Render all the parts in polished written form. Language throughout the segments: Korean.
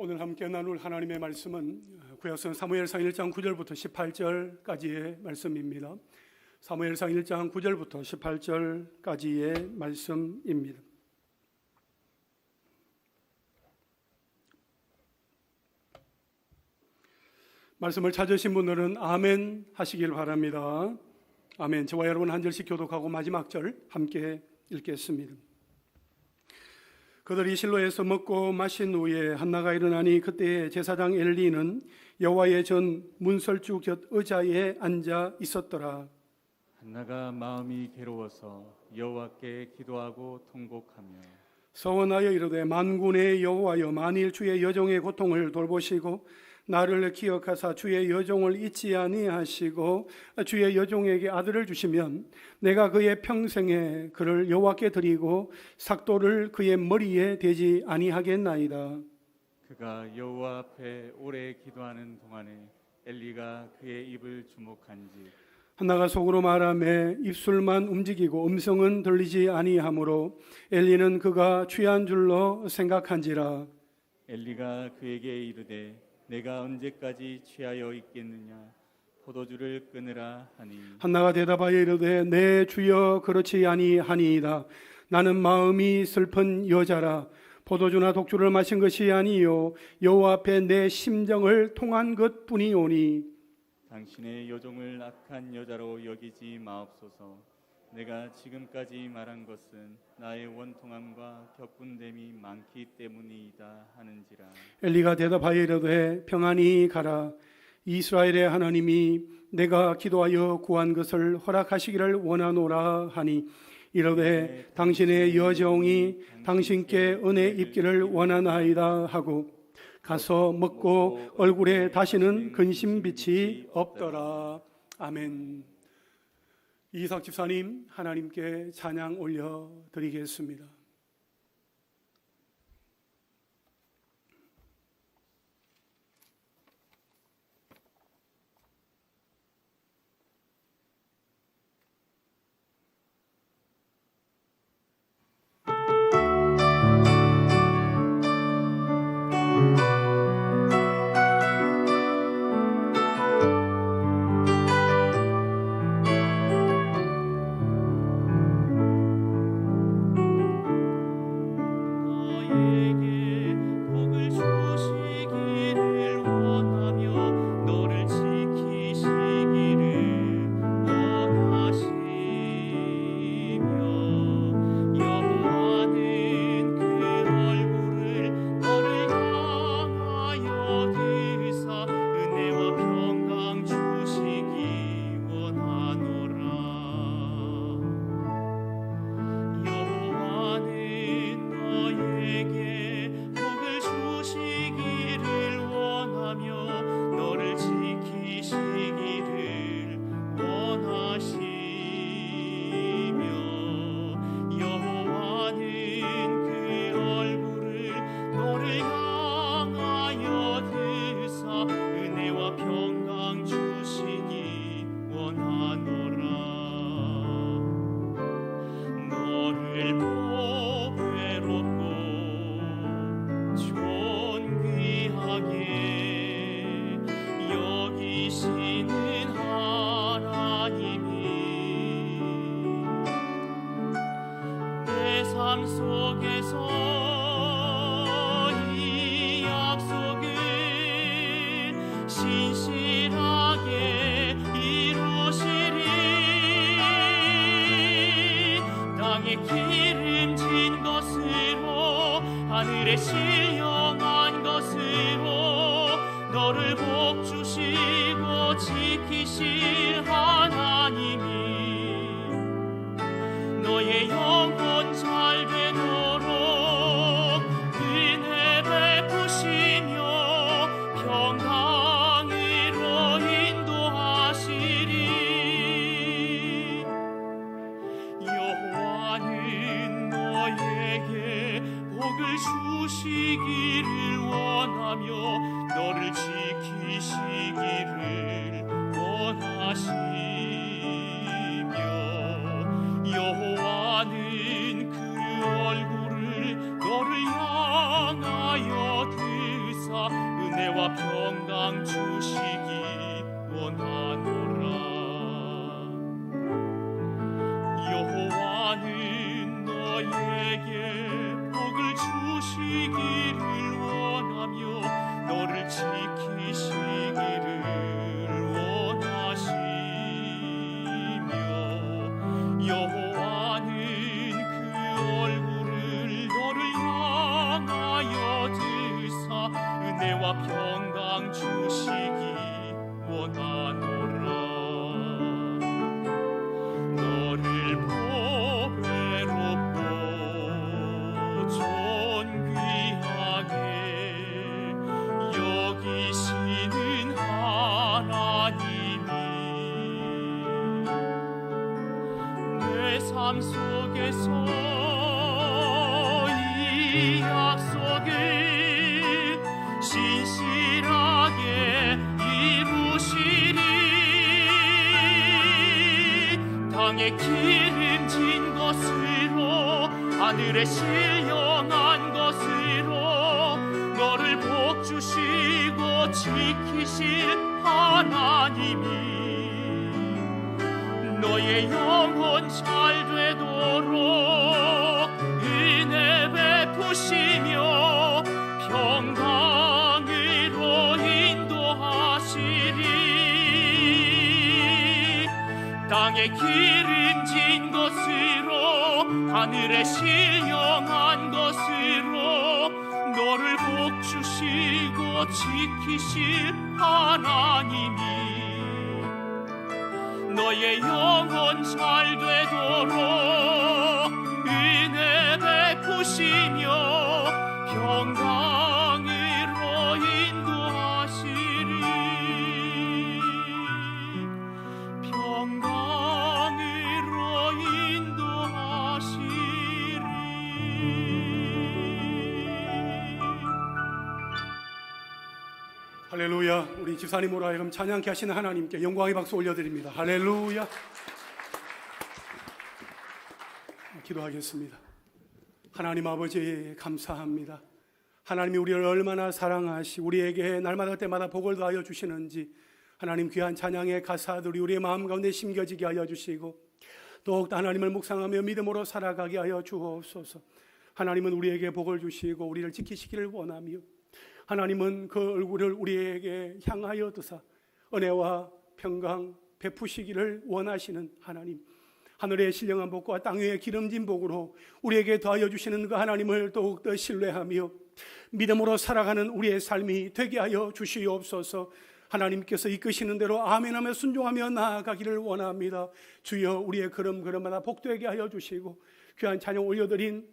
오늘 함께 나눌 하나님의 말씀은 구약성 사무엘상 1장 9절부터 18절까지의 말씀입니다. 사무엘상 1장 9절부터 18절까지의 말씀입니다. 말씀을 찾으신 분들은 아멘 하시길 바랍니다. 아멘. 저와 여러분 한 절씩 교독하고 마지막 절 함께 읽겠습니다. 그들이 실로에서 먹고 마신 후에 한나가 일어나니 그때 제사장 엘리는 여호와의 전 문설주 곁 의자에 앉아 있었더라. 한나가 마음이 괴로워서 여호와께 기도하고 통곡하며 서원하여 이르되 만군의 여호와여, 만일 주의 여종의 고통을 돌보시고 나를 기억하사 주의 여종을 잊지 아니하시고 주의 여종에게 아들을 주시면 내가 그의 평생에 그를 여호와께 드리고 삭도를 그의 머리에 대지 아니하겠나이다. 그가 여호와 앞에 오래 기도하는 동안에 엘리가 그의 입을 주목한지 한나가 속으로 말하며 입술만 움직이고 음성은 들리지 아니하므로 엘리는 그가 취한 줄로 생각한지라. 엘리가 그에게 이르되 내가 언제까지 취하여 있겠느냐, 포도주를 끊으라 하니 한나가 대답하여 이르되 내 주여 그렇지 아니하니이다. 나는 마음이 슬픈 여자라. 포도주나 독주를 마신 것이 아니요 여호와 앞에 내 심정을 통한 것뿐이오니 당신의 여종을 악한 여자로 여기지 마옵소서. 내가 지금까지 말한 것은 나의 원통함과 격분됨이 많기 때문이다 하는지라. 엘리가 대답하여 이르되 평안히 가라. 이스라엘의 하나님이 내가 기도하여 구한 것을 허락하시기를 원하노라 하니 이르되 당신의 여종이 당신께 은혜 입기를 원하나이다 하고 가서 먹고 얼굴에 다시는 근심빛이 없더라. 아멘. 이삭 집사님, 하나님께 찬양 올려드리겠습니다. 삶 속에서 이 약속을 신실하게 이루시리. 땅에 기름진 것으로 하늘에 신령한 것으로 너를 복주시고 지키실 하나님이 너의 영혼 잘 되도록 은혜 베푸시며 평강으로 인도하시리. 여호와는 너에게 복을 주시기를 원하며 너를 지키시기를 원하시며 여호와는 그 얼굴을 너를 향하여 드사 너에게 복을 주시기를 원하며 너를 지키시기를 원하시며 여호와는 그 얼굴을 너를 향하여 드사 은혜와 평강 주시기 원하노라. 너를 보배롭고 존귀하게 여기시는 하나님이 내 삶 속에서 이 약속을 신실하게 이루시리. 땅에 기름진 것으로 하늘에 신령한 것으로 너를 복주시고 지키실 하나님이 너의 영혼 잘 되도록 은혜 베푸시며 평강으로 인도하시리. 땅에 기름진 것으로 하늘에 신령한 것으로 너를 복주시고 지키실 하나님이 너의 영혼 잘 되도록 은혜 베푸시며 평강으로 인도하시리. 평강으로 인도하시리. 할렐루야. 우리 집사님으로 하여금 찬양케 하시는 하나님께 영광의 박수 올려드립니다. 할렐루야. 기도하겠습니다. 하나님 아버지 감사합니다. 하나님이 우리를 얼마나 사랑하시 우리에게 날마다 때마다 복을 더하여 주시는지 하나님 귀한 찬양의 가사들이 우리의 마음 가운데 심겨지게 하여 주시고 더욱더 하나님을 묵상하며 믿음으로 살아가게 하여 주옵소서. 하나님은 우리에게 복을 주시고 우리를 지키시기를 원하며 하나님은 그 얼굴을 우리에게 향하여 드사 은혜와 평강 베푸시기를 원하시는 하나님, 하늘의 신령한 복과 땅 위의 기름진 복으로 우리에게 더하여 주시는 그 하나님을 더욱더 신뢰하며 믿음으로 살아가는 우리의 삶이 되게 하여 주시옵소서. 하나님께서 이끄시는 대로 아멘하며 순종하며 나아가기를 원합니다. 주여 우리의 걸음걸음마다 복되게 하여 주시고 귀한 찬양 올려드린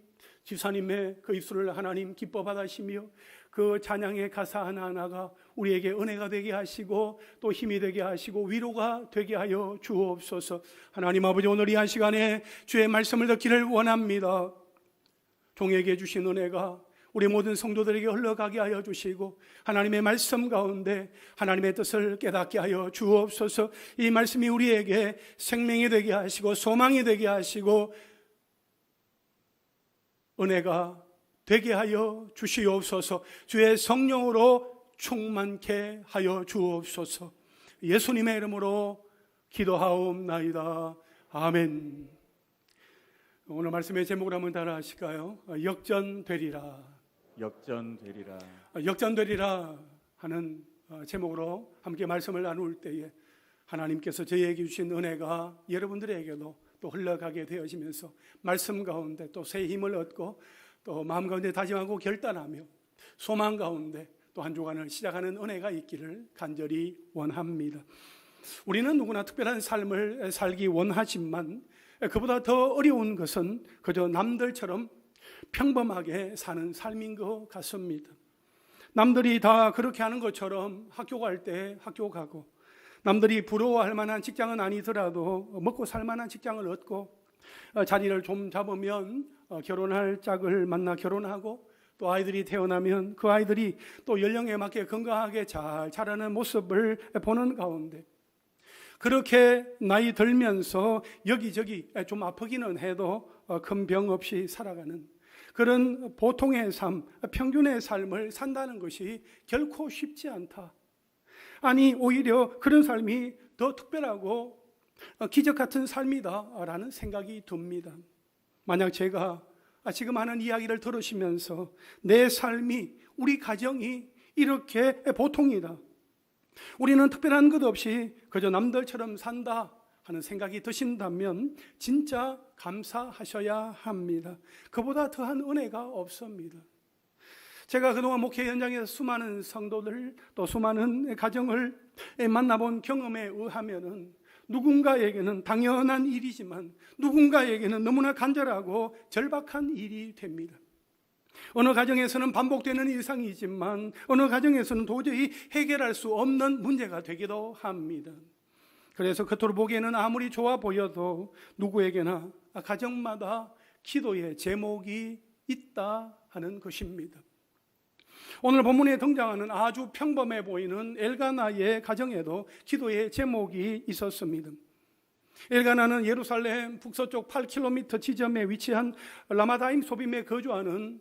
집사님의 그 입술을 하나님 기뻐 받으시며 그 찬양의 가사 하나하나가 우리에게 은혜가 되게 하시고 또 힘이 되게 하시고 위로가 되게 하여 주옵소서. 하나님 아버지 오늘 이 한 시간에 주의 말씀을 듣기를 원합니다. 종에게 주신 은혜가 우리 모든 성도들에게 흘러가게 하여 주시고 하나님의 말씀 가운데 하나님의 뜻을 깨닫게 하여 주옵소서. 이 말씀이 우리에게 생명이 되게 하시고 소망이 되게 하시고 은혜가 되게 하여 주시옵소서. 주의 성령으로 충만케 하여 주옵소서. 예수님의 이름으로 기도하옵나이다. 아멘. 오늘 말씀의 제목을 한번 따라 하실까요? 역전되리라. 역전되리라. 역전되리라 하는 제목으로 함께 말씀을 나눌 때에 하나님께서 저희에게 주신 은혜가 여러분들에게도 또 흘러가게 되어지면서 말씀 가운데 또 새 힘을 얻고 또 마음 가운데 다짐하고 결단하며 소망 가운데 또 한 주간을 시작하는 은혜가 있기를 간절히 원합니다. 우리는 누구나 특별한 삶을 살기 원하지만 그보다 더 어려운 것은 그저 남들처럼 평범하게 사는 삶인 것 같습니다. 남들이 다 그렇게 하는 것처럼 학교 갈 때 학교 가고 남들이 부러워할 만한 직장은 아니더라도 먹고 살 만한 직장을 얻고 자리를 좀 잡으면 결혼할 짝을 만나 결혼하고 또 아이들이 태어나면 그 아이들이 또 연령에 맞게 건강하게 잘 자라는 모습을 보는 가운데 그렇게 나이 들면서 여기저기 좀 아프기는 해도 큰 병 없이 살아가는 그런 보통의 삶, 평균의 삶을 산다는 것이 결코 쉽지 않다. 아니 오히려 그런 삶이 더 특별하고 기적 같은 삶이다라는 생각이 듭니다. 만약 제가 지금 하는 이야기를 들으시면서 내 삶이, 우리 가정이 이렇게 보통이다, 우리는 특별한 것 없이 그저 남들처럼 산다 하는 생각이 드신다면 진짜 감사하셔야 합니다. 그보다 더한 은혜가 없습니다. 제가 그동안 목회 현장에서 수많은 성도들, 또 수많은 가정을 만나본 경험에 의하면은 누군가에게는 당연한 일이지만 누군가에게는 너무나 간절하고 절박한 일이 됩니다. 어느 가정에서는 반복되는 일상이지만 어느 가정에서는 도저히 해결할 수 없는 문제가 되기도 합니다. 그래서 겉으로 보기에는 아무리 좋아 보여도 누구에게나 가정마다 기도의 제목이 있다 하는 것입니다. 오늘 본문에 등장하는 아주 평범해 보이는 엘가나의 가정에도 기도의 제목이 있었습니다. 엘가나는 예루살렘 북서쪽 8km 지점에 위치한 라마다임 소빔에 거주하는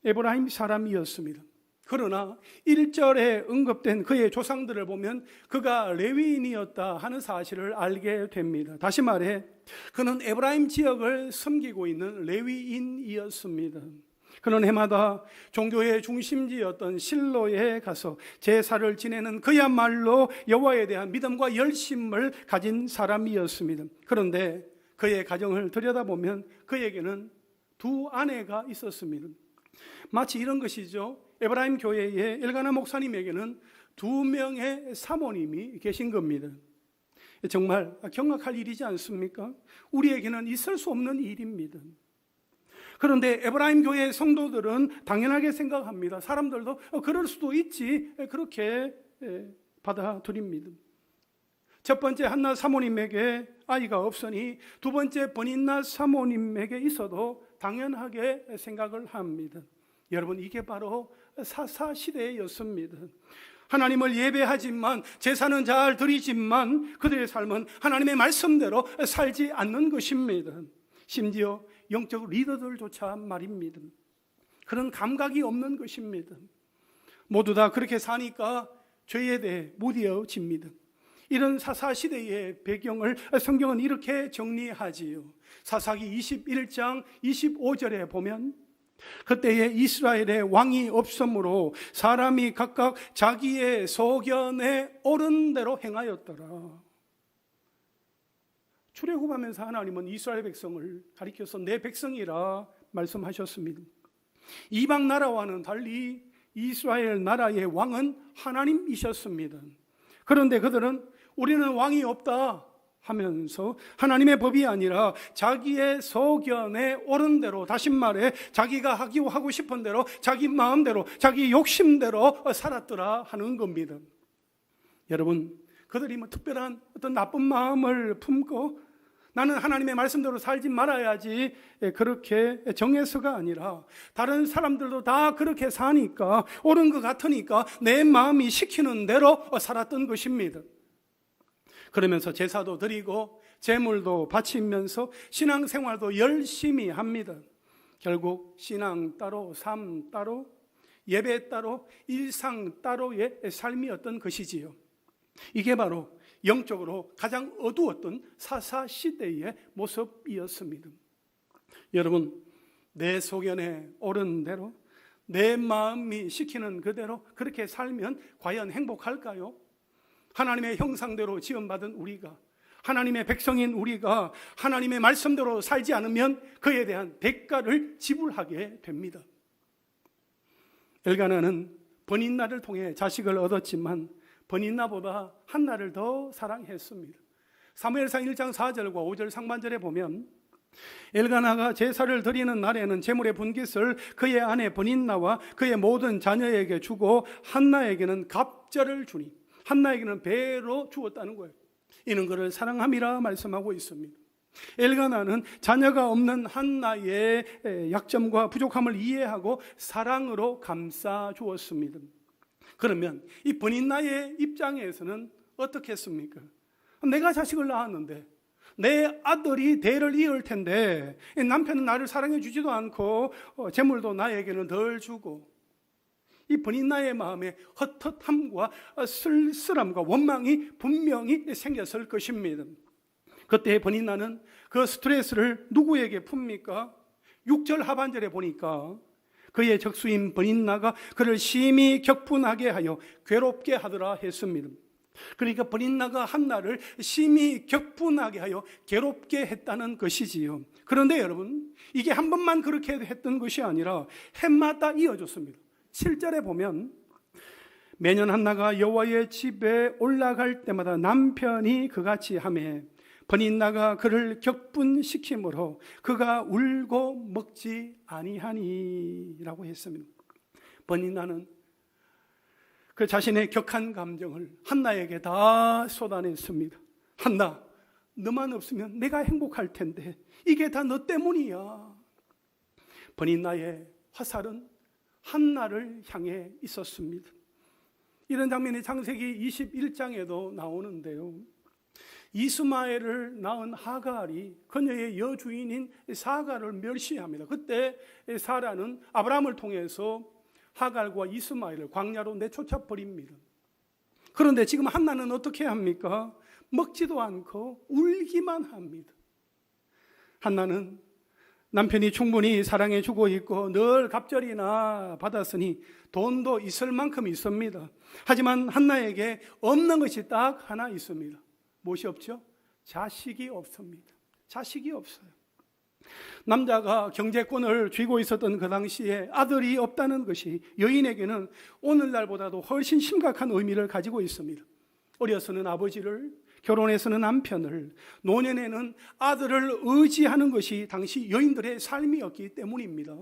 에브라임 사람이었습니다. 그러나 1절에 언급된 그의 조상들을 보면 그가 레위인이었다 하는 사실을 알게 됩니다. 다시 말해 그는 에브라임 지역을 섬기고 있는 레위인이었습니다. 그는 해마다 종교의 중심지였던 실로에 가서 제사를 지내는 그야말로 여호와에 대한 믿음과 열심을 가진 사람이었습니다. 그런데 그의 가정을 들여다보면 그에게는 두 아내가 있었습니다. 마치 이런 것이죠. 에브라임 교회의 엘가나 목사님에게는 2명의 사모님이 계신 겁니다. 정말 경악할 일이지 않습니까? 우리에게는 있을 수 없는 일입니다. 그런데 에브라임 교회의 성도들은 당연하게 생각합니다. 사람들도 그럴 수도 있지, 그렇게 받아들입니다. 첫 번째 한나 사모님에게 아이가 없으니 두 번째 버닌나 사모님에게 있어도 당연하게 생각을 합니다. 여러분, 이게 바로 사사시대였습니다. 하나님을 예배하지만 제사는 잘 드리지만 그들의 삶은 하나님의 말씀대로 살지 않는 것입니다. 심지어 영적 리더들조차 말입니다. 그런 감각이 없는 것입니다. 모두 다 그렇게 사니까 죄에 대해 무뎌집니다. 이런 사사시대의 배경을 성경은 이렇게 정리하지요. 사사기 21장 25절에 보면 그때에 이스라엘에 왕이 없으므로 사람이 각각 자기의 소견에 옳은 대로 행하였더라. 출애굽하면서 하나님은 이스라엘 백성을 가리켜서 내 백성이라 말씀하셨습니다. 이방 나라와는 달리 이스라엘 나라의 왕은 하나님이셨습니다. 그런데 그들은 우리는 왕이 없다 하면서 하나님의 법이 아니라 자기의 소견에 옳은 대로, 다시 말해 자기가 하고 싶은 대로, 자기 마음대로, 자기 욕심대로 살았더라 하는 겁니다. 여러분, 그들이 특별한 어떤 나쁜 마음을 품고 나는 하나님의 말씀대로 살지 말아야지 그렇게 정해서가 아니라 다른 사람들도 다 그렇게 사니까 옳은 것 같으니까 내 마음이 시키는 대로 살았던 것입니다. 그러면서 제사도 드리고 제물도 바치면서 신앙생활도 열심히 합니다. 결국 신앙 따로, 삶 따로, 예배 따로, 일상 따로의 삶이었던 것이지요. 이게 바로 영적으로 가장 어두웠던 사사시대의 모습이었습니다. 여러분, 내 소견에 옳은 대로 내 마음이 시키는 그대로 그렇게 살면 과연 행복할까요? 하나님의 형상대로 지음받은 우리가, 하나님의 백성인 우리가 하나님의 말씀대로 살지 않으면 그에 대한 대가를 지불하게 됩니다. 엘가나는 버닌나를 통해 자식을 얻었지만 버닌나보다 한나를 더 사랑했습니다. 사무엘상 1장 4절과 5절 상반절에 보면 엘가나가 제사를 드리는 날에는 제물의 분깃을 그의 아내 버닌나와 그의 모든 자녀에게 주고 한나에게는 갑절을 주니 한나에게는 배로 주었다는 거예요. 이는 그를 사랑함이라 말씀하고 있습니다. 엘가나는 자녀가 없는 한나의 약점과 부족함을 이해하고 사랑으로 감싸 주었습니다. 그러면 이 버닌나의 입장에서는 어떻겠습니까? 내가 자식을 낳았는데 내 아들이 대를 이을 텐데 남편은 나를 사랑해 주지도 않고 재물도 나에게는 덜 주고, 이 버닌나의 마음에 헛헛함과 쓸쓸함과 원망이 분명히 생겼을 것입니다. 그때 버닌나는 그 스트레스를 누구에게 풉니까? 6절 하반절에 보니까 그의 적수인 버닌나가 그를 심히 격분하게 하여 괴롭게 하더라 했습니다. 그러니까 버닌나가 한나를 심히 격분하게 하여 괴롭게 했다는 것이지요. 그런데 여러분, 이게 한 번만 그렇게 했던 것이 아니라 해마다 이어졌습니다. 7절에 보면 매년 한나가 여호와의 집에 올라갈 때마다 남편이 그같이 하매 버닌나가 그를 격분시키므로 그가 울고 먹지 아니하니라고 했습니다. 버닌나는 그 자신의 격한 감정을 한나에게 다 쏟아냈습니다. 한나, 너만 없으면 내가 행복할 텐데 이게 다 너 때문이야. 버닌나의 화살은 한나를 향해 있었습니다. 이런 장면이 창세기 21장에도 나오는데요. 이스마엘을 낳은 하갈이 그녀의 여주인인 사가를 멸시합니다. 그때 사라는 아브라함을 통해서 하갈과 이스마엘을 광야로 내쫓아 버립니다. 그런데 지금 한나는 어떻게 합니까? 먹지도 않고 울기만 합니다. 한나는 남편이 충분히 사랑해 주고 있고 늘 갑절이나 받았으니 돈도 있을 만큼 있습니다. 하지만 한나에게 없는 것이 딱 하나 있습니다. 무엇이 없죠? 자식이 없습니다. 자식이 없어요. 남자가 경제권을 쥐고 있었던 그 당시에 아들이 없다는 것이 여인에게는 오늘날보다도 훨씬 심각한 의미를 가지고 있습니다. 어려서는 아버지를, 결혼해서는 남편을, 노년에는 아들을 의지하는 것이 당시 여인들의 삶이었기 때문입니다.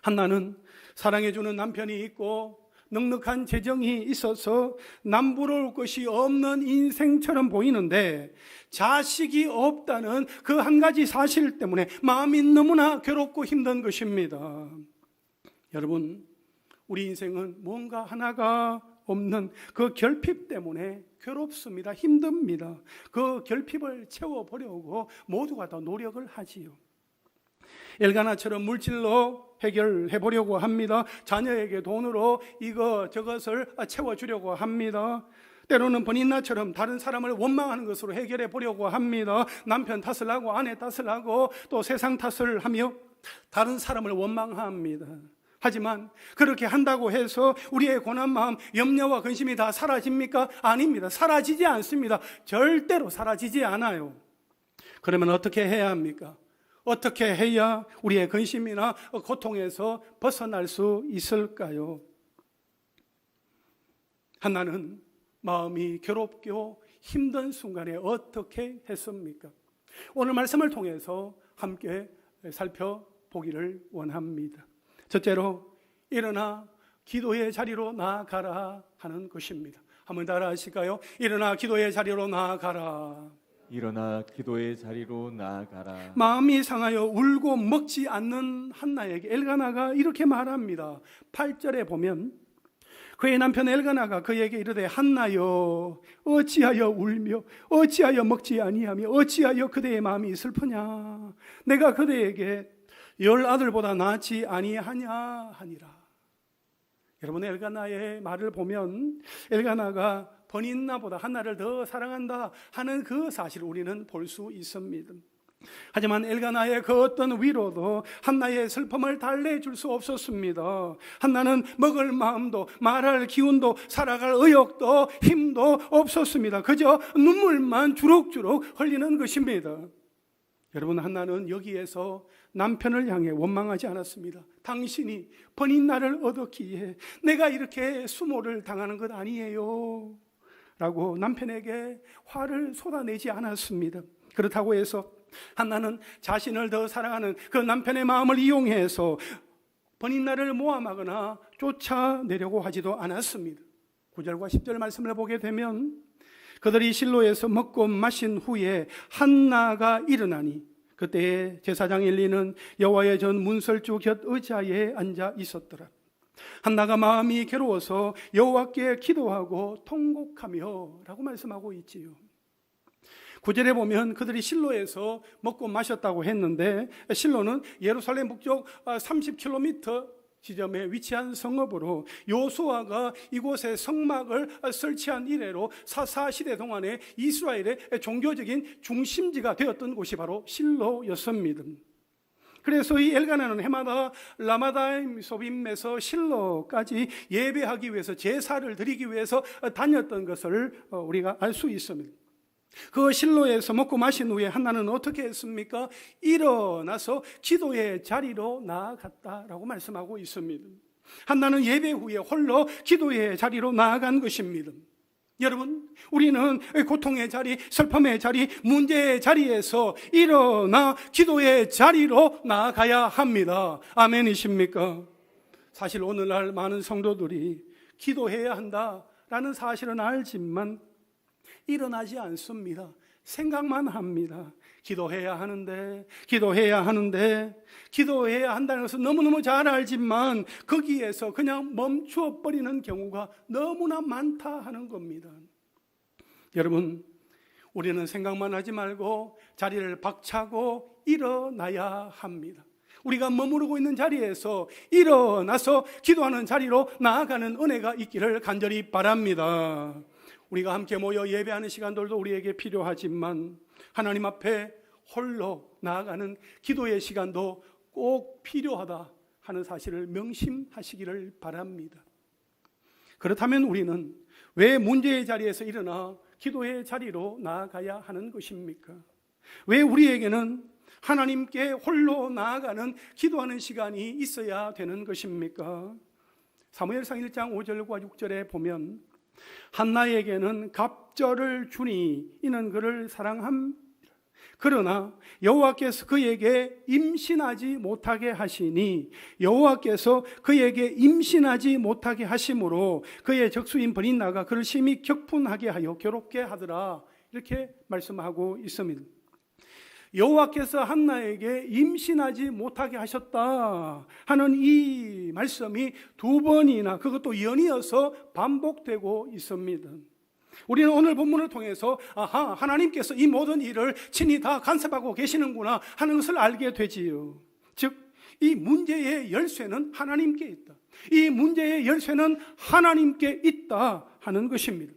한나는 사랑해주는 남편이 있고 넉넉한 재정이 있어서 남부러울 것이 없는 인생처럼 보이는데 자식이 없다는 그 한 가지 사실 때문에 마음이 너무나 괴롭고 힘든 것입니다. 여러분, 우리 인생은 뭔가 하나가 없는 그 결핍 때문에 괴롭습니다. 힘듭니다. 그 결핍을 채워보려고 모두가 다 노력을 하지요. 엘가나처럼 물질로 해결해 보려고 합니다. 자녀에게 돈으로 저것을 채워주려고 합니다. 때로는 버닌나처럼 다른 사람을 원망하는 것으로 해결해 보려고 합니다. 남편 탓을 하고 아내 탓을 하고 또 세상 탓을 하며 다른 사람을 원망합니다. 하지만 그렇게 한다고 해서 우리의 고난 마음, 염려와 근심이 다 사라집니까? 아닙니다. 사라지지 않습니다. 절대로 사라지지 않아요. 그러면 어떻게 해야 합니까? 어떻게 해야 우리의 근심이나 고통에서 벗어날 수 있을까요? 한나는 마음이 괴롭고 힘든 순간에 어떻게 했습니까? 오늘 말씀을 통해서 함께 살펴보기를 원합니다. 첫째로, 일어나 기도의 자리로 나아가라 하는 것입니다. 한번 따라 하실까요? 일어나 기도의 자리로 나아가라. 일어나 기도의 자리로 나아가라. 마음이 상하여 울고 먹지 않는 한나에게 엘가나가 이렇게 말합니다. 8절에 보면 그의 남편 엘가나가 그에게 이르되 한나여 어찌하여 울며 어찌하여 먹지 아니하며 어찌하여 그대의 마음이 슬프냐. 내가 그대에게 10 아들보다 낫지 아니하냐 하니라. 여러분, 엘가나의 말을 보면 엘가나가 버닌나보다 한나를 더 사랑한다 하는 그 사실을 우리는 볼 수 있습니다. 하지만 엘가나의 그 어떤 위로도 한나의 슬픔을 달래줄 수 없었습니다. 한나는 먹을 마음도 말할 기운도 살아갈 의욕도 힘도 없었습니다. 그저 눈물만 주룩주룩 흘리는 것입니다. 여러분, 한나는 여기에서 남편을 향해 원망하지 않았습니다. 당신이 버닌나를 얻었기에 내가 이렇게 수모를 당하는 것 아니에요 라고 남편에게 화를 쏟아내지 않았습니다. 그렇다고 해서 한나는 자신을 더 사랑하는 그 남편의 마음을 이용해서 버닌나를 모함하거나 쫓아내려고 하지도 않았습니다. 9절과 10절 말씀을 보게 되면 그들이 실로에서 먹고 마신 후에 한나가 일어나니 그때 제사장 엘리는 여호와의 전 문설주 곁 의자에 앉아 있었더라. 한나가 마음이 괴로워서 여호와께 기도하고 통곡하며 라고 말씀하고 있지요. 9절에 보면 그들이 실로에서 먹고 마셨다고 했는데 실로는 예루살렘 북쪽 30km 지점에 위치한 성읍으로 요수아가 이곳에 성막을 설치한 이래로 사사시대 동안에 이스라엘의 종교적인 중심지가 되었던 곳이 바로 실로였습니다. 그래서 이 엘가나는 해마다 라마다임 소빔에서 실로까지 예배하기 위해서, 제사를 드리기 위해서 다녔던 것을 우리가 알 수 있습니다. 그 실로에서 먹고 마신 후에 한나는 어떻게 했습니까? 일어나서 기도의 자리로 나아갔다라고 말씀하고 있습니다. 한나는 예배 후에 홀로 기도의 자리로 나아간 것입니다. 여러분, 우리는 고통의 자리, 슬픔의 자리, 문제의 자리에서 일어나 기도의 자리로 나아가야 합니다. 아멘이십니까? 사실 오늘날 많은 성도들이 기도해야 한다라는 사실은 알지만 일어나지 않습니다. 생각만 합니다. 기도해야 하는데 기도해야 한다는 것은 너무너무 잘 알지만 거기에서 그냥 멈추어 버리는 경우가 너무나 많다 하는 겁니다. 여러분, 우리는 생각만 하지 말고 자리를 박차고 일어나야 합니다. 우리가 머무르고 있는 자리에서 일어나서 기도하는 자리로 나아가는 은혜가 있기를 간절히 바랍니다. 우리가 함께 모여 예배하는 시간들도 우리에게 필요하지만 하나님 앞에 홀로 나아가는 기도의 시간도 꼭 필요하다 하는 사실을 명심하시기를 바랍니다. 그렇다면 우리는 왜 문제의 자리에서 일어나 기도의 자리로 나아가야 하는 것입니까? 왜 우리에게는 하나님께 홀로 나아가는 기도하는 시간이 있어야 되는 것입니까? 사무엘상 1장 5절과 6절에 보면 한나에게는 갑절을 주니 이는 그를 사랑함. 그러나 여호와께서 그에게 임신하지 못하게 하시니 여호와께서 그에게 임신하지 못하게 하심으로 그의 적수인 브린나가 그를 심히 격분하게 하여 괴롭게 하더라. 이렇게 말씀하고 있습니다. 여호와께서 한나에게 임신하지 못하게 하셨다 하는 이 말씀이 두 번이나, 그것도 연이어서 반복되고 있습니다. 우리는 오늘 본문을 통해서 하나님께서 이 모든 일을 친히 다 간섭하고 계시는구나 하는 것을 알게 되지요. 즉, 이 문제의 열쇠는 하나님께 있다. 이 문제의 열쇠는 하나님께 있다 하는 것입니다.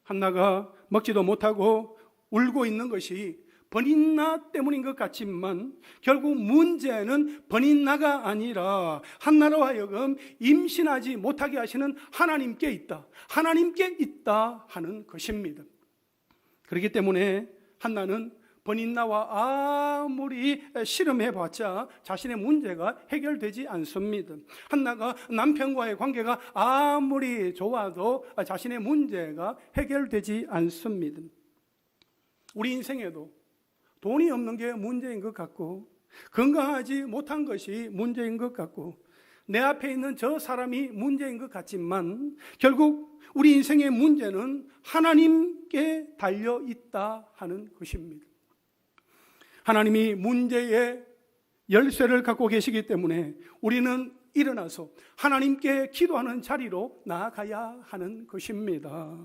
한나가 먹지도 못하고 울고 있는 것이 버닌나 때문인 것 같지만 결국 문제는 버닌나가 아니라 한나로 하여금 임신하지 못하게 하시는 하나님께 있다. 하나님께 있다 하는 것입니다. 그렇기 때문에 한나는 버닌나와 아무리 씨름해봤자 자신의 문제가 해결되지 않습니다. 한나가 남편과의 관계가 아무리 좋아도 자신의 문제가 해결되지 않습니다. 우리 인생에도 돈이 없는 게 문제인 것 같고, 건강하지 못한 것이 문제인 것 같고, 내 앞에 있는 저 사람이 문제인 것 같지만 결국 우리 인생의 문제는 하나님께 달려 있다 하는 것입니다. 하나님이 문제의 열쇠를 갖고 계시기 때문에 우리는 일어나서 하나님께 기도하는 자리로 나아가야 하는 것입니다.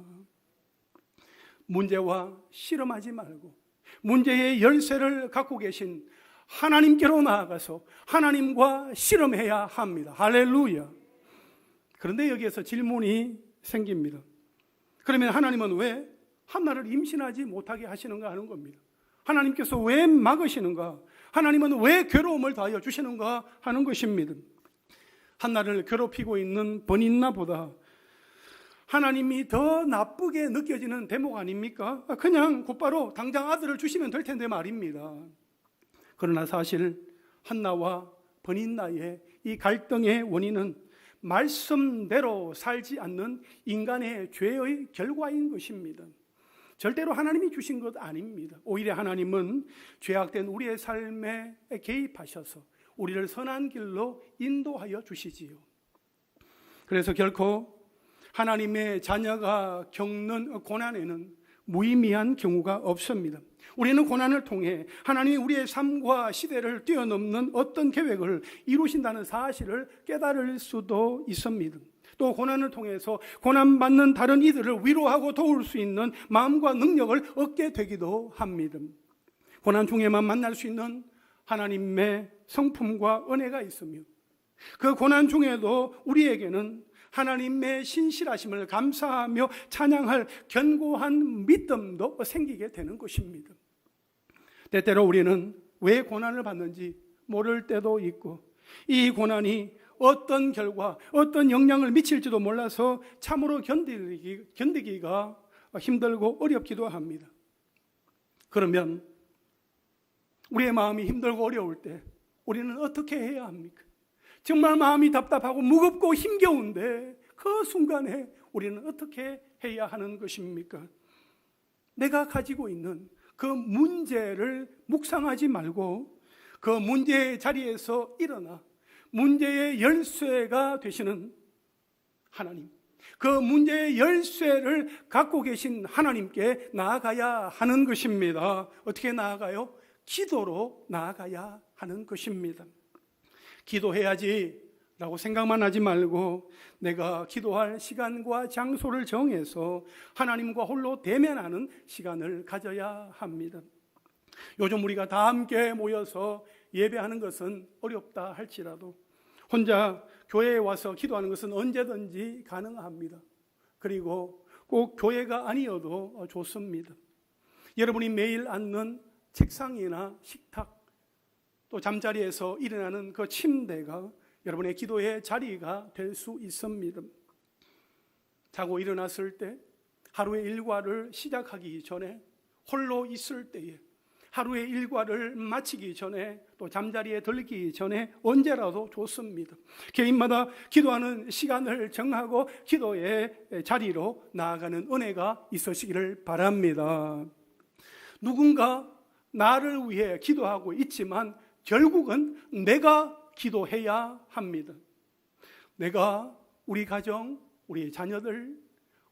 문제와 씨름하지 말고 문제의 열쇠를 갖고 계신 하나님께로 나아가서 하나님과 씨름해야 합니다. 할렐루야. 그런데 여기에서 질문이 생깁니다. 그러면 하나님은 왜 한나를 임신하지 못하게 하시는가 하는 겁니다. 하나님께서 왜 막으시는가? 하나님은 왜 괴로움을 더하여 주시는가 하는 것입니다. 한나를 괴롭히고 있는 버닌나보다 하나님이 더 나쁘게 느껴지는 대목 아닙니까? 그냥 곧바로 당장 아들을 주시면 될 텐데 말입니다. 그러나 사실 한나와 버닌나의 이 갈등의 원인은 말씀대로 살지 않는 인간의 죄의 결과인 것입니다. 절대로 하나님이 주신 것 아닙니다. 오히려 하나님은 죄악된 우리의 삶에 개입하셔서 우리를 선한 길로 인도하여 주시지요. 그래서 결코 하나님의 자녀가 겪는 고난에는 무의미한 경우가 없습니다. 우리는 고난을 통해 하나님이 우리의 삶과 시대를 뛰어넘는 어떤 계획을 이루신다는 사실을 깨달을 수도 있습니다. 또 고난을 통해서 고난받는 다른 이들을 위로하고 도울 수 있는 마음과 능력을 얻게 되기도 합니다. 고난 중에만 만날 수 있는 하나님의 성품과 은혜가 있으며 그 고난 중에도 우리에게는 하나님의 신실하심을 감사하며 찬양할 견고한 믿음도 생기게 되는 것입니다. 때때로 우리는 왜 고난을 받는지 모를 때도 있고 이 고난이 어떤 결과, 어떤 영향을 미칠지도 몰라서 참으로 견디기가 힘들고 어렵기도 합니다. 그러면 우리의 마음이 힘들고 어려울 때 우리는 어떻게 해야 합니까? 정말 마음이 답답하고 무겁고 힘겨운데 그 순간에 우리는 어떻게 해야 하는 것입니까? 내가 가지고 있는 그 문제를 묵상하지 말고 그 문제의 자리에서 일어나 문제의 열쇠가 되시는 하나님, 그 문제의 열쇠를 갖고 계신 하나님께 나아가야 하는 것입니다. 어떻게 나아가요? 기도로 나아가야 하는 것입니다. 기도해야지 라고 생각만 하지 말고 내가 기도할 시간과 장소를 정해서 하나님과 홀로 대면하는 시간을 가져야 합니다. 요즘 우리가 다 함께 모여서 예배하는 것은 어렵다 할지라도 혼자 교회에 와서 기도하는 것은 언제든지 가능합니다. 그리고 꼭 교회가 아니어도 좋습니다. 여러분이 매일 앉는 책상이나 식탁, 또 잠자리에서 일어나는 그 침대가 여러분의 기도의 자리가 될 수 있습니다. 자고 일어났을 때 하루의 일과를 시작하기 전에 홀로 있을 때에 하루의 일과를 마치기 전에 또 잠자리에 들기 전에 언제라도 좋습니다. 개인마다 기도하는 시간을 정하고 기도의 자리로 나아가는 은혜가 있으시기를 바랍니다. 누군가 나를 위해 기도하고 있지만 결국은 내가 기도해야 합니다. 내가 우리 가정, 우리 자녀들,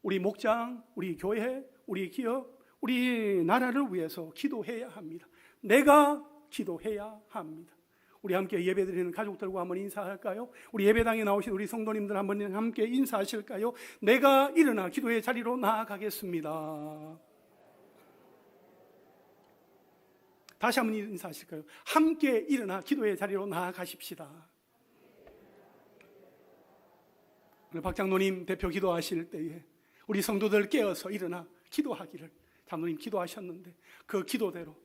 우리 목장, 우리 교회, 우리 기업, 우리 나라를 위해서 기도해야 합니다. 내가 기도해야 합니다. 우리 함께 예배드리는 가족들과 한번 인사할까요? 우리 예배당에 나오신 우리 성도님들 한번 함께 인사하실까요? 내가 일어나 기도의 자리로 나아가겠습니다. 다시 한번 인사하실까요? 함께 일어나 기도의 자리로 나아가십시다. 오늘 박장로님 대표 기도하실 때에 우리 성도들 깨어서 일어나 기도하기를 장로님 기도하셨는데 그 기도대로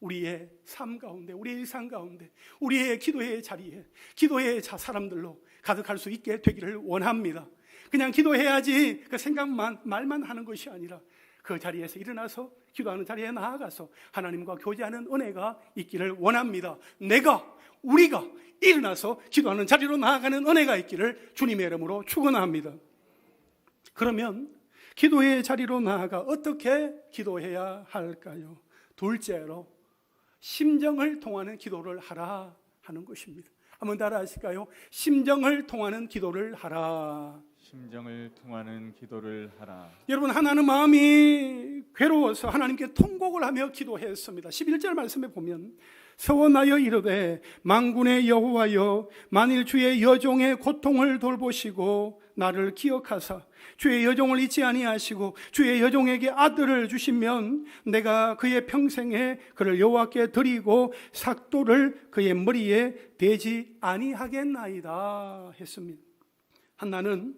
우리의 삶 가운데, 우리의 일상 가운데, 우리의 기도의 자리에 기도의 사람들로 가득할 수 있게 되기를 원합니다. 그냥 기도해야지 그 생각만 말만 하는 것이 아니라 그 자리에서 일어나서 기도하는 자리에 나아가서 하나님과 교제하는 은혜가 있기를 원합니다. 우리가 일어나서 기도하는 자리로 나아가는 은혜가 있기를 주님의 이름으로 축원합니다. 그러면 기도의 자리로 나아가 어떻게 기도해야 할까요? 둘째로 심정을 통하는 기도를 하라 하는 것입니다. 한번 따라 하실까요? 심정을 통하는 기도를 하라. 심정을 통하는 기도를 하라. 여러분, 하나는 마음이 괴로워서 하나님께 통곡을 하며 기도했습니다. 11절 말씀에 보면 서원하여 이르되 만군의 여호와여 만일 주의 여종의 고통을 돌보시고 나를 기억하사 주의 여종을 잊지 아니하시고 주의 여종에게 아들을 주시면 내가 그의 평생에 그를 여호와께 드리고 삭도를 그의 머리에 대지 아니하겠나이다 했습니다. 한나는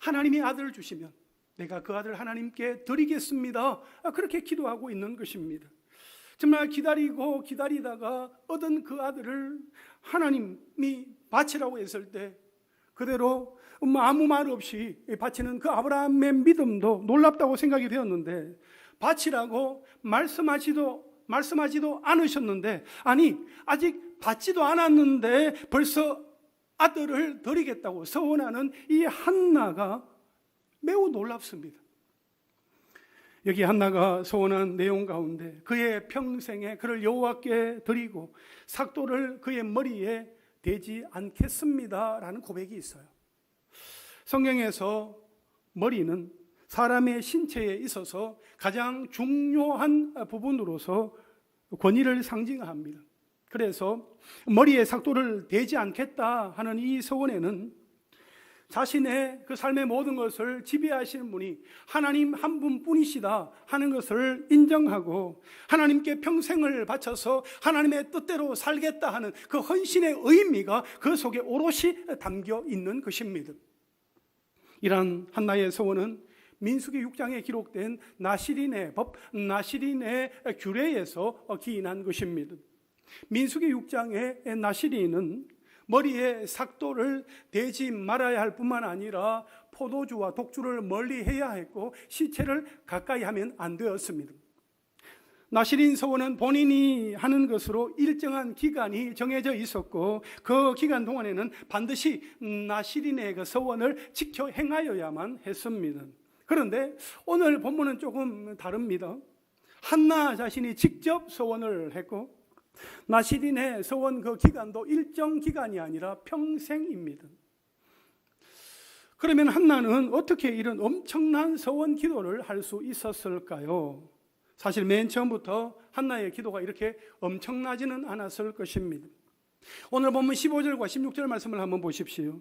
하나님이 아들을 주시면 내가 그 아들을 하나님께 드리겠습니다, 그렇게 기도하고 있는 것입니다. 정말 기다리다가 얻은 그 아들을 하나님이 바치라고 했을 때 그대로 아무 말 없이 바치는 그 아브라함의 믿음도 놀랍다고 생각이 되었는데, 바치라고 말씀하지도 않으셨는데, 아니 아직 받지도 않았는데 벌써 아들을 드리겠다고 서원하는 이 한나가 매우 놀랍습니다. 여기 한나가 서원한 내용 가운데 그의 평생에 그를 여호와께 드리고 삭도를 그의 머리에 대지 않겠습니다라는 고백이 있어요. 성경에서 머리는 사람의 신체에 있어서 가장 중요한 부분으로서 권위를 상징합니다. 그래서 머리에 삭도를 대지 않겠다 하는 이 서원에는 자신의 그 삶의 모든 것을 지배하시는 분이 하나님 한 분뿐이시다 하는 것을 인정하고 하나님께 평생을 바쳐서 하나님의 뜻대로 살겠다 하는 그 헌신의 의미가 그 속에 오롯이 담겨 있는 것입니다. 이러한 한나의 서원은 민수기 6장에 기록된 나시린의 법, 나시린의 규례에서 기인한 것입니다. 민수기 6장의 나시린은 머리에 삭도를 대지 말아야 할 뿐만 아니라 포도주와 독주를 멀리 해야 했고 시체를 가까이 하면 안 되었습니다. 나시린 서원은 본인이 하는 것으로 일정한 기간이 정해져 있었고 그 기간 동안에는 반드시 나시린의 그 서원을 지켜 행하여야만 했습니다. 그런데 오늘 본문은 조금 다릅니다. 한나 자신이 직접 서원을 했고 나시린의 서원 그 기간도 일정 기간이 아니라 평생입니다. 그러면 한나는 어떻게 이런 엄청난 서원 기도를 할 수 있었을까요? 사실 맨 처음부터 한나의 기도가 이렇게 엄청나지는 않았을 것입니다. 오늘 본문 15절과 16절 말씀을 한번 보십시오.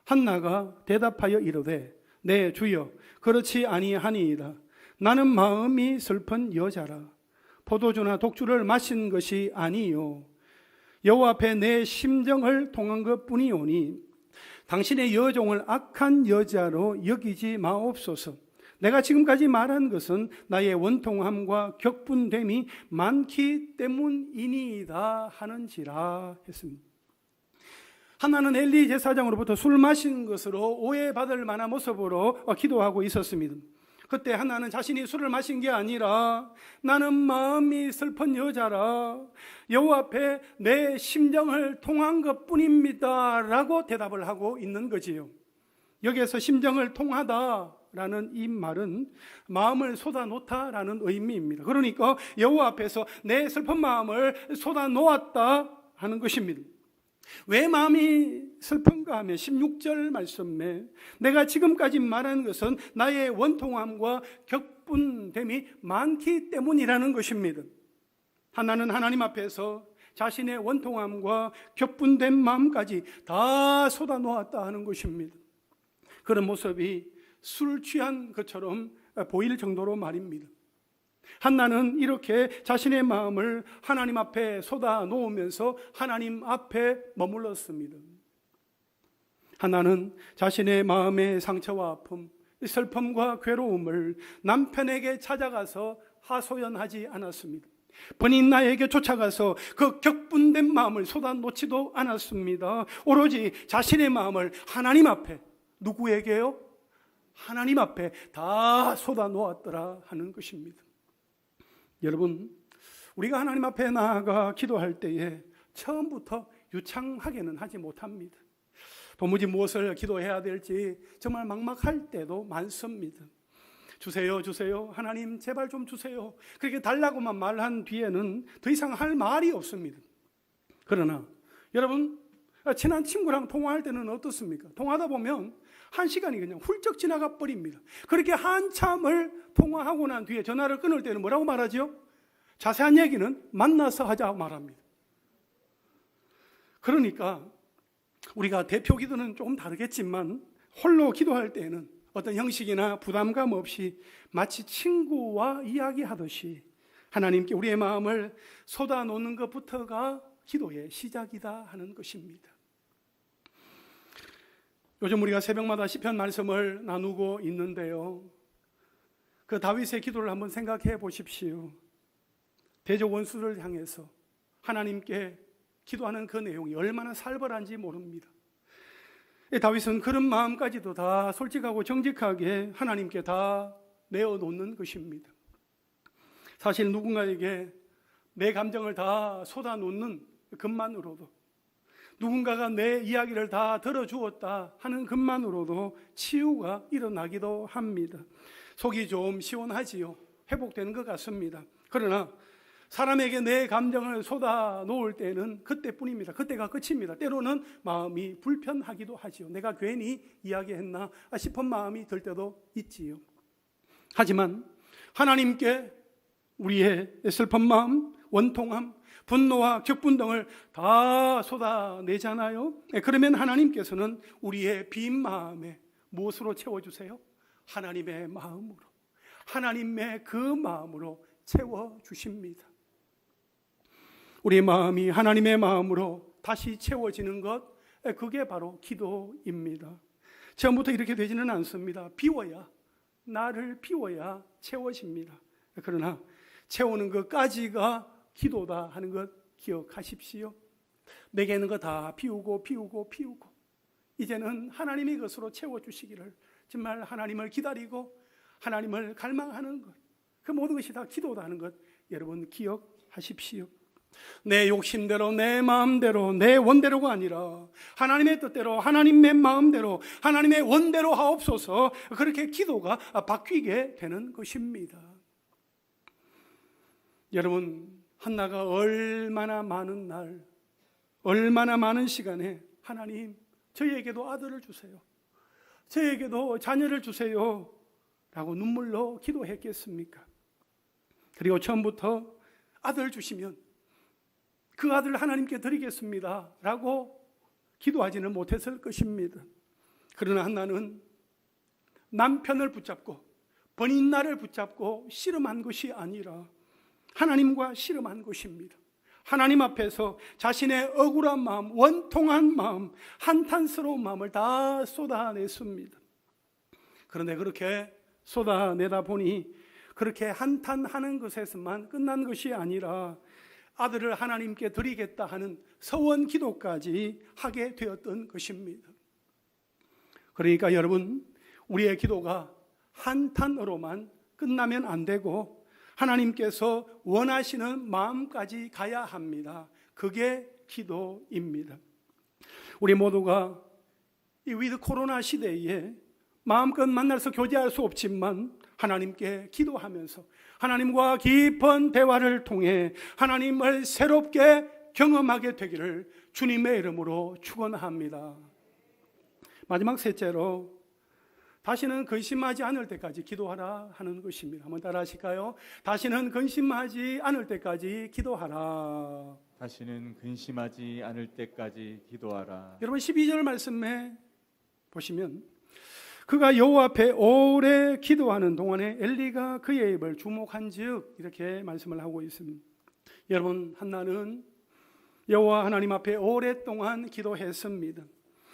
한나가 대답하여 이르되 네 주여 그렇지 아니하니이다. 나는 마음이 슬픈 여자라. 포도주나 독주를 마신 것이 아니요 여호와 앞에 내 심정을 통한 것뿐이오니 당신의 여종을 악한 여자로 여기지 마옵소서. 내가 지금까지 말한 것은 나의 원통함과 격분됨이 많기 때문이니이다 하는지라 했습니다. 한나는 엘리 제사장으로부터 술 마신 것으로 오해받을 만한 모습으로 기도하고 있었습니다. 그때 한나는 자신이 술을 마신 게 아니라 나는 마음이 슬픈 여자라 여호와 앞에 내 심정을 통한 것뿐입니다 라고 대답을 하고 있는 거지요. 여기에서 심정을 통하다라는 이 말은 마음을 쏟아놓다라는 의미입니다. 그러니까 여호와 앞에서 내 슬픈 마음을 쏟아놓았다 하는 것입니다. 왜 마음이 슬픈가 하면 16절 말씀에 내가 지금까지 말한 것은 나의 원통함과 격분됨이 많기 때문이라는 것입니다. 하나는 하나님 앞에서 자신의 원통함과 격분된 마음까지 다 쏟아놓았다 하는 것입니다. 그런 모습이 술 취한 것처럼 보일 정도로 말입니다. 한나는 이렇게 자신의 마음을 하나님 앞에 쏟아 놓으면서 하나님 앞에 머물렀습니다. 한나는 자신의 마음의 상처와 아픔, 슬픔과 괴로움을 남편에게 찾아가서 하소연하지 않았습니다. 번인나에게 쫓아가서 그 격분된 마음을 쏟아놓지도 않았습니다. 오로지 자신의 마음을 하나님 앞에, 누구에게요? 하나님 앞에 다 쏟아놓았더라 하는 것입니다. 여러분, 우리가 하나님 앞에 나아가 기도할 때에 처음부터 유창하게는 하지 못합니다. 도무지 무엇을 기도해야 될지 정말 막막할 때도 많습니다. 주세요, 주세요. 하나님 제발 좀 주세요. 그렇게 달라고만 말한 뒤에는 더 이상 할 말이 없습니다. 그러나 여러분, 친한 친구랑 통화할 때는 어떻습니까? 통화하다 보면 한 시간이 그냥 훌쩍 지나가 버립니다. 그렇게 한참을 통화하고 난 뒤에 전화를 끊을 때는 뭐라고 말하죠? 자세한 얘기는 만나서 하자고 말합니다. 그러니까 우리가 대표 기도는 조금 다르겠지만 홀로 기도할 때는 어떤 형식이나 부담감 없이 마치 친구와 이야기하듯이 하나님께 우리의 마음을 쏟아놓는 것부터가 기도의 시작이다 하는 것입니다. 요즘 우리가 새벽마다 시편 말씀을 나누고 있는데요, 그 다윗의 기도를 한번 생각해 보십시오. 대적 원수를 향해서 하나님께 기도하는 그 내용이 얼마나 살벌한지 모릅니다. 다윗은 그런 마음까지도 다 솔직하고 정직하게 하나님께 다 내어놓는 것입니다. 사실 누군가에게 내 감정을 다 쏟아놓는 것만으로도, 누군가가 내 이야기를 다 들어주었다 하는 것만으로도 치유가 일어나기도 합니다. 속이 좀 시원하지요. 회복되는 것 같습니다. 그러나 사람에게 내 감정을 쏟아 놓을 때는 그때뿐입니다. 그때가 끝입니다. 때로는 마음이 불편하기도 하지요. 내가 괜히 이야기했나 싶은 마음이 들 때도 있지요. 하지만 하나님께 우리의 슬픈 마음, 원통함, 분노와 격분 등을 다 쏟아내잖아요. 그러면 하나님께서는 우리의 빈 마음에 무엇으로 채워주세요? 하나님의 마음으로, 하나님의 그 마음으로 채워주십니다. 우리 마음이 하나님의 마음으로 다시 채워지는 것, 그게 바로 기도입니다. 처음부터 이렇게 되지는 않습니다. 비워야, 나를 비워야 채워집니다. 그러나 채우는 것까지가 기도다 하는 것 기억하십시오. 내게 있는 거 다 비우고 이제는 하나님이 그것으로 채워주시기를, 정말 하나님을 기다리고 하나님을 갈망하는 것, 그 모든 것이 다 기도다 하는 것 여러분 기억하십시오. 내 욕심대로, 내 마음대로, 내 원대로가 아니라 하나님의 뜻대로, 하나님의 마음대로, 하나님의 원대로 하옵소서, 그렇게 기도가 바뀌게 되는 것입니다. 여러분, 한나가 얼마나 많은 날, 얼마나 많은 시간에 하나님 저희에게도 아들을 주세요, 저희에게도 자녀를 주세요 라고 눈물로 기도했겠습니까? 그리고 처음부터 아들 주시면 그 아들 하나님께 드리겠습니다 라고 기도하지는 못했을 것입니다. 그러나 한나는 남편을 붙잡고 번인날을 붙잡고 씨름한 것이 아니라 하나님과 씨름한 것입니다. 하나님 앞에서 자신의 억울한 마음, 원통한 마음, 한탄스러운 마음을 다 쏟아냈습니다. 그런데 그렇게 쏟아내다 보니 그렇게 한탄하는 것에서만 끝난 것이 아니라 아들을 하나님께 드리겠다 하는 서원 기도까지 하게 되었던 것입니다. 그러니까 여러분, 우리의 기도가 한탄으로만 끝나면 안 되고 하나님께서 원하시는 마음까지 가야 합니다. 그게 기도입니다. 우리 모두가 이 위드 코로나 시대에 마음껏 만나서 교제할 수 없지만 하나님께 기도하면서 하나님과 깊은 대화를 통해 하나님을 새롭게 경험하게 되기를 주님의 이름으로 축원합니다. 마지막 셋째로, 다시는 근심하지 않을 때까지 기도하라 하는 것입니다. 한번 따라 하실까요? 다시는 근심하지 않을 때까지 기도하라. 다시는 근심하지 않을 때까지 기도하라. 여러분 12절 말씀에 보시면 그가 여호와 앞에 오래 기도하는 동안에 엘리가 그의 입을 주목한즉, 이렇게 말씀을 하고 있습니다. 여러분, 한나는 여호와 하나님 앞에 오랫동안 기도했습니다.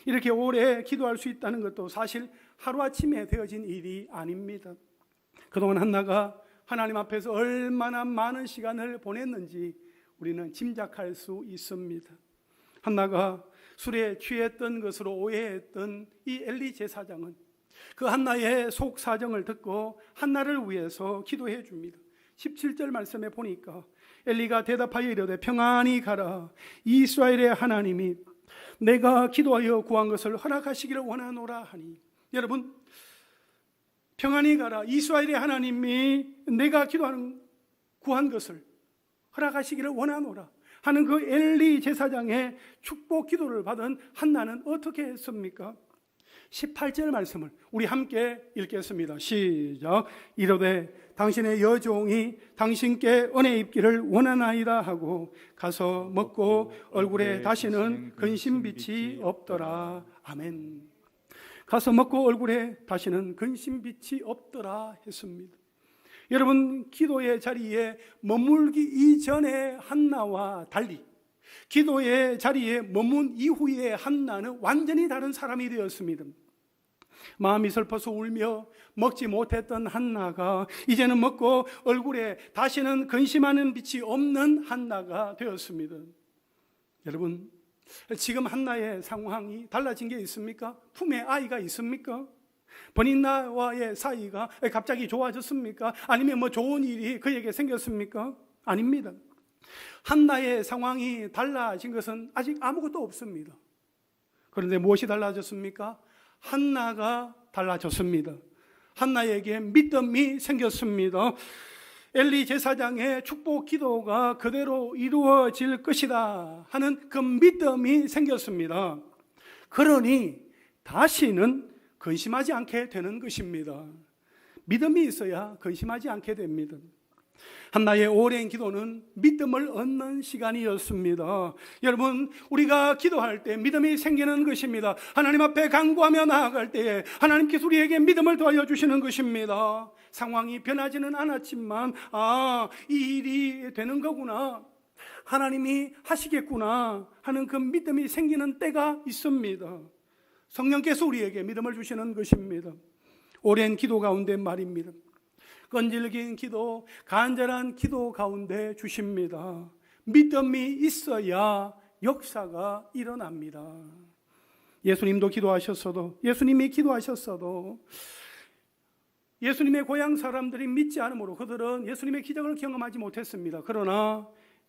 이렇게 오래 기도할 수 있다는 것도 사실 하루아침에 되어진 일이 아닙니다. 그동안 한나가 하나님 앞에서 얼마나 많은 시간을 보냈는지 우리는 짐작할 수 있습니다. 한나가 술에 취했던 것으로 오해했던 이 엘리 제사장은 그 한나의 속 사정을 듣고 한나를 위해서 기도해 줍니다. 17절 말씀에 보니까 엘리가 대답하여 이르되 평안히 가라, 이스라엘의 하나님이 내가 기도하여 구한 것을 허락하시기를 원하노라 하니. 여러분, 평안히 가라, 이스라엘의 하나님이 내가 구한 것을 허락하시기를 원하노라 하는 그 엘리 제사장의 축복 기도를 받은 한나는 어떻게 했습니까? 18절 말씀을 우리 함께 읽겠습니다. 시작. 이르되 당신의 여종이 당신께 은혜 입기를 원하나이다 하고 가서 먹고 얼굴에 다시는 근심빛이 없더라. 아멘. 가서 먹고 얼굴에 다시는 근심빛이 없더라 했습니다. 여러분, 기도의 자리에 머물기 이전의 한나와 달리 기도의 자리에 머문 이후의 한나는 완전히 다른 사람이 되었습니다. 마음이 슬퍼서 울며 먹지 못했던 한나가 이제는 먹고 얼굴에 다시는 근심하는 빛이 없는 한나가 되었습니다. 여러분, 지금 한나의 상황이 달라진 게 있습니까? 품에 아이가 있습니까? 번인나와의 사이가 갑자기 좋아졌습니까? 아니면 뭐 좋은 일이 그에게 생겼습니까? 아닙니다. 한나의 상황이 달라진 것은 아직 아무것도 없습니다. 그런데 무엇이 달라졌습니까? 한나가 달라졌습니다. 한나에게 믿음이 생겼습니다. 엘리 제사장의 축복 기도가 그대로 이루어질 것이다 하는 그 믿음이 생겼습니다. 그러니 다시는 근심하지 않게 되는 것입니다. 믿음이 있어야 근심하지 않게 됩니다. 한나의 오랜 기도는 믿음을 얻는 시간이었습니다. 여러분, 우리가 기도할 때 믿음이 생기는 것입니다. 하나님 앞에 간구하며 나아갈 때에 하나님께서 우리에게 믿음을 더하여 주시는 것입니다. 상황이 변하지는 않았지만 이 일이 되는 거구나, 하나님이 하시겠구나 하는 그 믿음이 생기는 때가 있습니다. 성령께서 우리에게 믿음을 주시는 것입니다. 오랜 기도 가운데 말입니다. 끈질긴 기도, 간절한 기도 가운데 주십니다. 믿음이 있어야 역사가 일어납니다. 예수님도 기도하셨어도, 예수님이 기도하셨어도 예수님의 고향 사람들이 믿지 않으므로 그들은 예수님의 기적을 경험하지 못했습니다. 그러나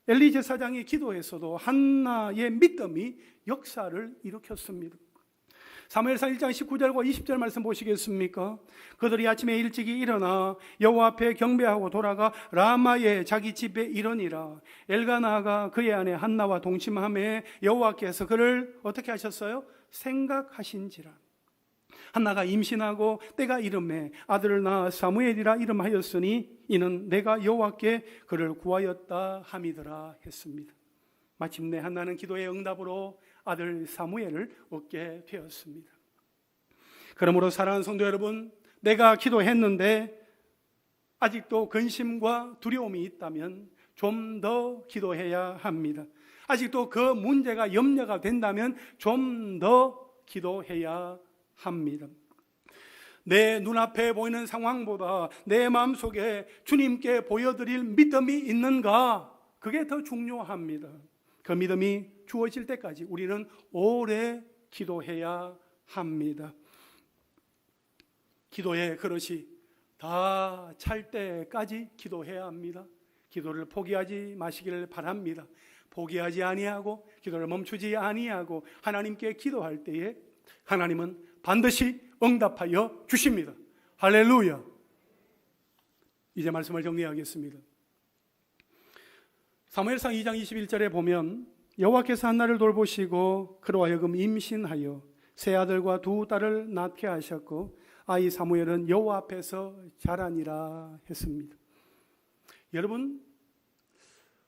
엘리 제사장이 기도했어도 한나의 믿음이 역사를 일으켰습니다. 사무엘상 1장 19절과 20절 말씀 보시겠습니까? 그들이 아침에 일찍이 일어나 여호와 앞에 경배하고 돌아가 라마의 자기 집에 이르니라. 엘가나가 그의 아내 한나와 동침하매 여호와께서 그를 어떻게 하셨어요? 생각하신지라. 한나가 임신하고 때가 이름에 아들을 낳아 사무엘이라 이름하였으니 이는 내가 여호와께 그를 구하였다 함이더라 했습니다. 마침내 한나는 기도의 응답으로 아들 사무엘을 얻게 되었습니다. 그러므로 사랑하는 성도 여러분, 내가 기도했는데 아직도 근심과 두려움이 있다면 좀 더 기도해야 합니다. 아직도 그 문제가 염려가 된다면 좀 더 기도해야 합니다. 내 눈앞에 보이는 상황보다 내 마음속에 주님께 보여드릴 믿음이 있는가, 그게 더 중요합니다. 그 믿음이 주어질 때까지 우리는 오래 기도해야 합니다. 기도의 그릇이 다 찰 때까지 기도해야 합니다. 기도를 포기하지 마시기를 바랍니다. 포기하지 아니하고 기도를 멈추지 아니하고 하나님께 기도할 때에 하나님은 반드시 응답하여 주십니다. 할렐루야. 이제 말씀을 정리하겠습니다. 사무엘상 2장 21절에 보면 여호와께서 한나를 돌보시고 그로 하여금 임신하여 세 아들과 두 딸을 낳게 하셨고 아이 사무엘은 여호와 앞에서 자라니라 했습니다. 여러분,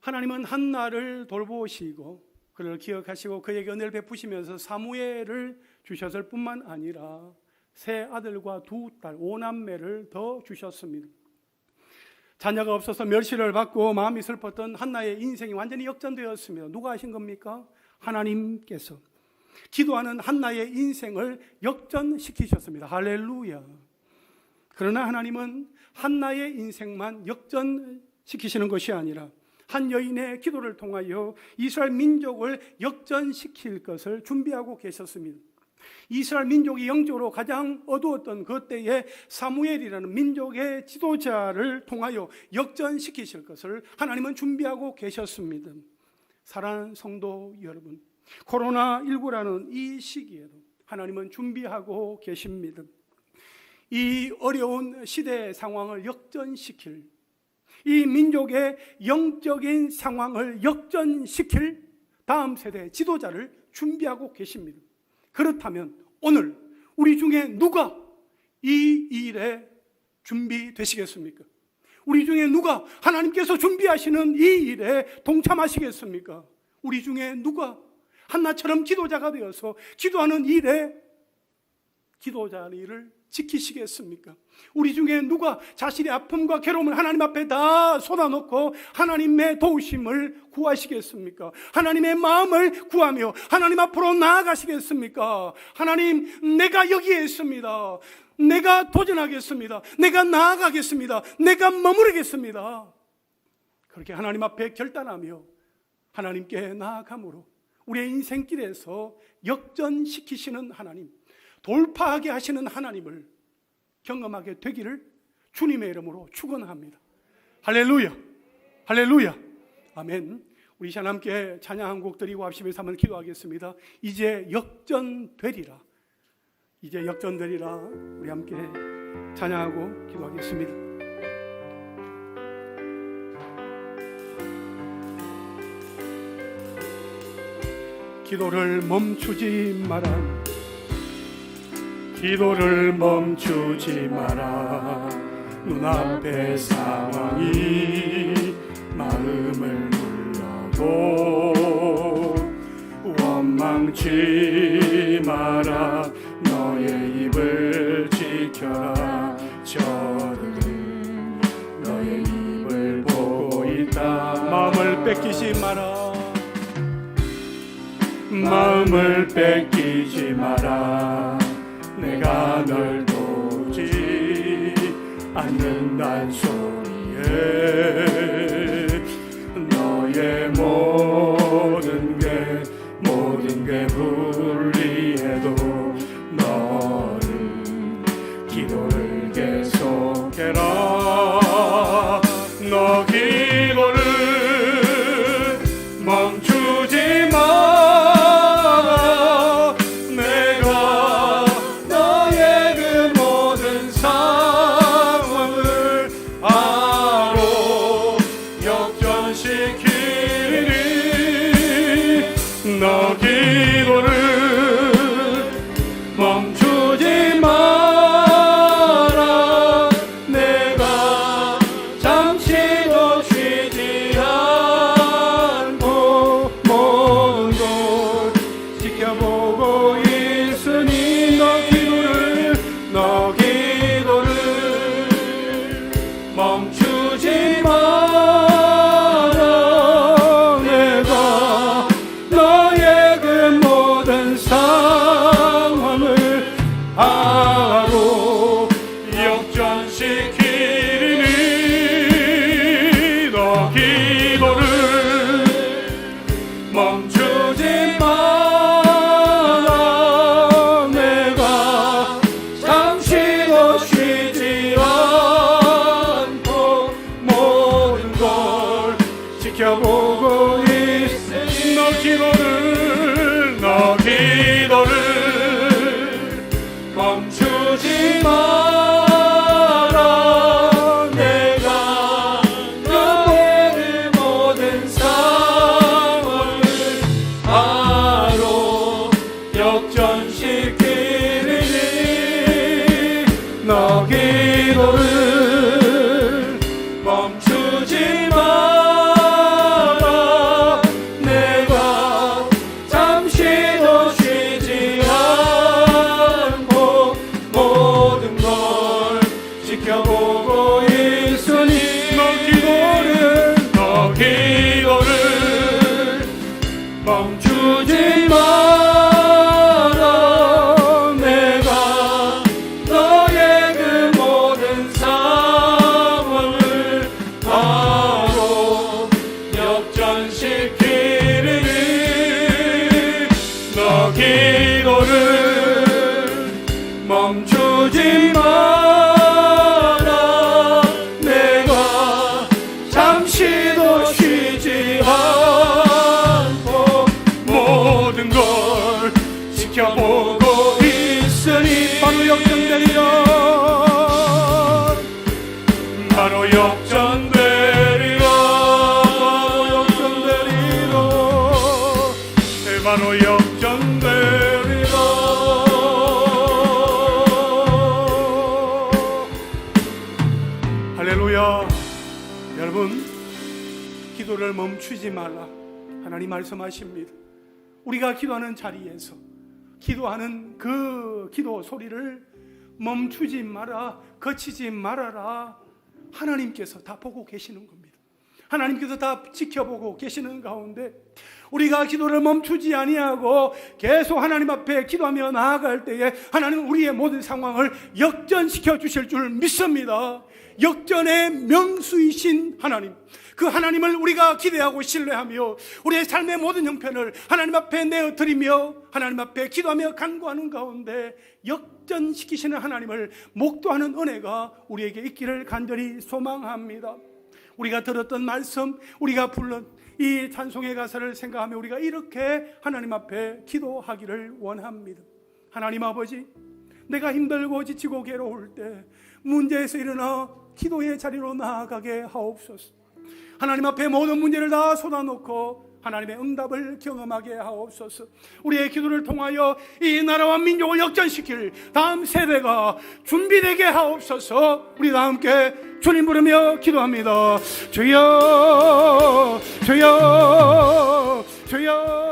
하나님은 한나를 돌보시고 그를 기억하시고 그에게 은혜를 베푸시면서 사무엘을 주셨을 뿐만 아니라 세 아들과 두 딸, 오남매를 더 주셨습니다. 자녀가 없어서 멸시를 받고 마음이 슬펐던 한나의 인생이 완전히 역전되었습니다. 누가 하신 겁니까? 하나님께서 기도하는 한나의 인생을 역전시키셨습니다. 할렐루야. 그러나 하나님은 한나의 인생만 역전시키시는 것이 아니라 한 여인의 기도를 통하여 이스라엘 민족을 역전시킬 것을 준비하고 계셨습니다. 이스라엘 민족이 영적으로 가장 어두웠던 그때에 사무엘이라는 민족의 지도자를 통하여 역전시키실 것을 하나님은 준비하고 계셨습니다. 사랑하는 성도 여러분, 코로나19라는 이 시기에도 하나님은 준비하고 계십니다. 이 어려운 시대의 상황을 역전시킬, 이 민족의 영적인 상황을 역전시킬 다음 세대의 지도자를 준비하고 계십니다. 그렇다면 오늘 우리 중에 누가 이 일에 준비되시겠습니까? 우리 중에 누가 하나님께서 준비하시는 이 일에 동참하시겠습니까? 우리 중에 누가 한나처럼 기도자가 되어서 기도하는 일에 기도자 일을 지키시겠습니까? 우리 중에 누가 자신의 아픔과 괴로움을 하나님 앞에 다 쏟아놓고 하나님의 도우심을 구하시겠습니까? 하나님의 마음을 구하며 하나님 앞으로 나아가시겠습니까? 하나님, 내가 여기에 있습니다. 내가 도전하겠습니다. 내가 나아가겠습니다. 내가 머무르겠습니다. 그렇게 하나님 앞에 결단하며 하나님께 나아감으로 우리의 인생길에서 역전시키시는 하나님, 돌파하게 하시는 하나님을 경험하게 되기를 주님의 이름으로 축원합니다. 할렐루야, 할렐루야, 아멘. 우리 시간 함께 찬양 한 곡 드리고 앞심에서 한번 기도하겠습니다. 이제 역전되리라, 이제 역전되리라. 우리 함께 찬양하고 기도하겠습니다. 기도를 멈추지 마라, 기도를 멈추지 마라. 눈앞의 상황이 마음을 눌러도 원망치 마라. 너의 입을 지켜라. 저들은 너의 입을 보고 있다. 마음을 뺏기지 마라, 마음을 뺏기지 마라. 내가 널 도우지 않는단 소리에 너의 몸 불리해도 너를 기도를 계속해라. 너 기도를 멈추지 마라. 내가 너의 그 모든 상황을 바로 역전시키리니 너 기도를 멈추지 마라. 내가 잠시도 쉬지 않고 모든 걸 지켜보고 있으니 너 기도를 멈추지 마라. 내가 너의 그 모든 상황을 바로 역전시키리니 너 기도를 멈추지 마라. 내가 잠시도 쉬지 않고 모든 걸 지켜보고 있으니 너 기도를 멈추지 마라. 내가 너의 모든 상황을 바로 역전시키리니 너 기도를 멈추지 마라. 내가 잠시도 쉬지 않고 모든 걸 지켜보고 있으니 너 기도를 멈추지 마라. 내가 너의 그 모든 상황을 바로 역전시키리니 너 기도를 멈추지 마라. 내가 잠시도 쉬지 않고 모든 걸 지켜보고 있으니 바로 역전되리라. 바로 역전되리라. 바로 역전되리라. 할렐루야. 여러분, 기도를 멈추지 말라. 하나님 말씀하십니다. 우리가 기도하는 자리에서 기도하는 그 기도 소리를 멈추지 마라, 거치지 말아라. 하나님께서 다 보고 계시는 겁니다. 하나님께서 다 지켜보고 계시는 가운데 우리가 기도를 멈추지 아니하고 계속 하나님 앞에 기도하며 나아갈 때에 하나님은 우리의 모든 상황을 역전시켜 주실 줄 믿습니다. 역전의 명수이신 하나님, 그 하나님을 우리가 기대하고 신뢰하며 우리의 삶의 모든 형편을 하나님 앞에 내어드리며 하나님 앞에 기도하며 간구하는 가운데 역전시키시는 하나님을 목도하는 은혜가 우리에게 있기를 간절히 소망합니다. 우리가 들었던 말씀, 우리가 불른 이 찬송의 가사를 생각하며 우리가 이렇게 하나님 앞에 기도하기를 원합니다. 하나님 아버지, 내가 힘들고 지치고 괴로울 때 문제에서 일어나 기도의 자리로 나아가게 하옵소서. 하나님 앞에 모든 문제를 다 쏟아놓고 하나님의 응답을 경험하게 하옵소서. 우리의 기도를 통하여 이 나라와 민족을 역전시킬 다음 세대가 준비되게 하옵소서. 우리 다 함께 주님 부르며 기도합니다. 주여, 주여, 주여.